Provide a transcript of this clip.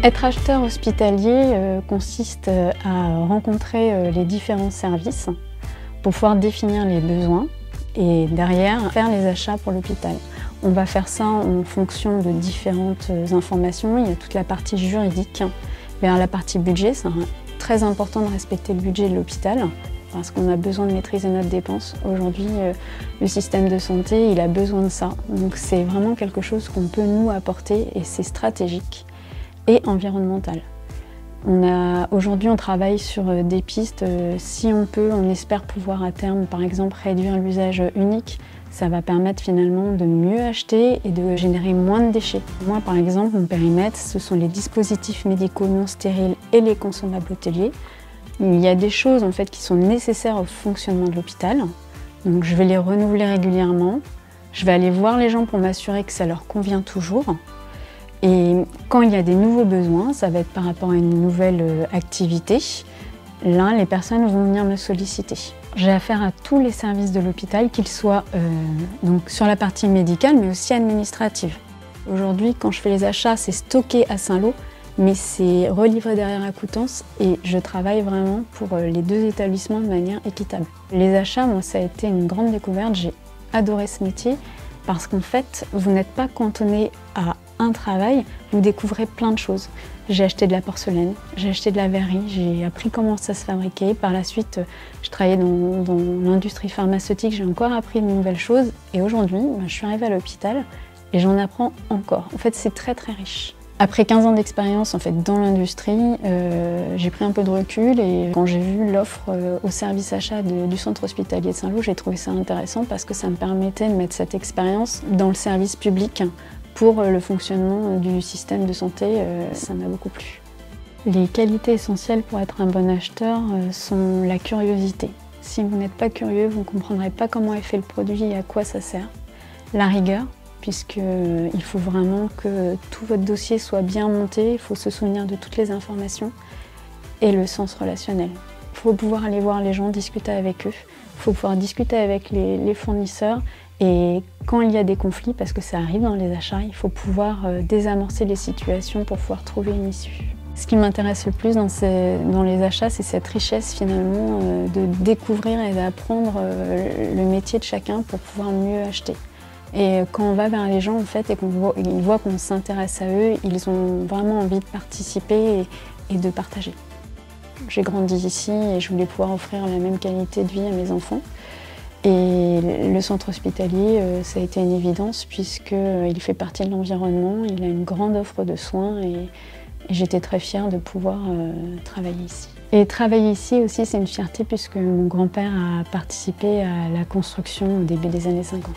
Être acheteur hospitalier consiste à rencontrer les différents services pour pouvoir définir les besoins et derrière faire les achats pour l'hôpital. On va faire ça en fonction de différentes informations. Il y a toute la partie juridique. Vers la partie budget, c'est très important de respecter le budget de l'hôpital parce qu'on a besoin de maîtriser notre dépense. Aujourd'hui, le système de santé, il a besoin de ça. Donc c'est vraiment quelque chose qu'on peut nous apporter et c'est stratégique et environnemental. Aujourd'hui, on travaille sur des pistes. Si on peut, on espère pouvoir à terme, par exemple, réduire l'usage unique. Ça va permettre finalement de mieux acheter et de générer moins de déchets. Moi, par exemple, mon périmètre, ce sont les dispositifs médicaux non stériles et les consommables hôteliers. Il y a des choses en fait qui sont nécessaires au fonctionnement de l'hôpital. Donc, je vais les renouveler régulièrement. Je vais aller voir les gens pour m'assurer que ça leur convient toujours. Et quand il y a des nouveaux besoins, ça va être par rapport à une nouvelle activité. Là, les personnes vont venir me solliciter. J'ai affaire à tous les services de l'hôpital, qu'ils soient donc sur la partie médicale, mais aussi administrative. Aujourd'hui, quand je fais les achats, c'est stocké à Saint-Lô, mais c'est relivré derrière à Coutances et je travaille vraiment pour les deux établissements de manière équitable. Les achats, moi, ça a été une grande découverte. J'ai adoré ce métier parce qu'en fait, vous n'êtes pas cantonné à un travail, vous découvrez plein de choses. J'ai acheté de la porcelaine, j'ai acheté de la verrerie, j'ai appris comment ça se fabriquait. Par la suite, je travaillais dans l'industrie pharmaceutique, j'ai encore appris de nouvelles choses. Et aujourd'hui, je suis arrivée à l'hôpital et j'en apprends encore. En fait, c'est très très riche. Après 15 ans d'expérience en fait, dans l'industrie, j'ai pris un peu de recul et quand j'ai vu l'offre au service achat du centre hospitalier de Saint-Lô, j'ai trouvé ça intéressant parce que ça me permettait de mettre cette expérience dans le service public. Pour le fonctionnement du système de santé, ça m'a beaucoup plu. Les qualités essentielles pour être un bon acheteur sont la curiosité. Si vous n'êtes pas curieux, vous ne comprendrez pas comment est fait le produit et à quoi ça sert. La rigueur, puisqu'il faut vraiment que tout votre dossier soit bien monté, il faut se souvenir de toutes les informations. Et le sens relationnel. Il faut pouvoir aller voir les gens, discuter avec eux. Il faut pouvoir discuter avec les fournisseurs. Et quand il y a des conflits, parce que ça arrive dans les achats, il faut pouvoir désamorcer les situations pour pouvoir trouver une issue. Ce qui m'intéresse le plus dans les achats, c'est cette richesse finalement de découvrir et d'apprendre le métier de chacun pour pouvoir mieux acheter. Et quand on va vers les gens en fait, et qu'ils voient qu'on s'intéresse à eux, ils ont vraiment envie de participer et de partager. J'ai grandi ici et je voulais pouvoir offrir la même qualité de vie à mes enfants. Et le centre hospitalier, ça a été une évidence puisqu'il fait partie de l'environnement, il a une grande offre de soins et j'étais très fière de pouvoir travailler ici. Et travailler ici aussi, c'est une fierté puisque mon grand-père a participé à la construction au début des années 50.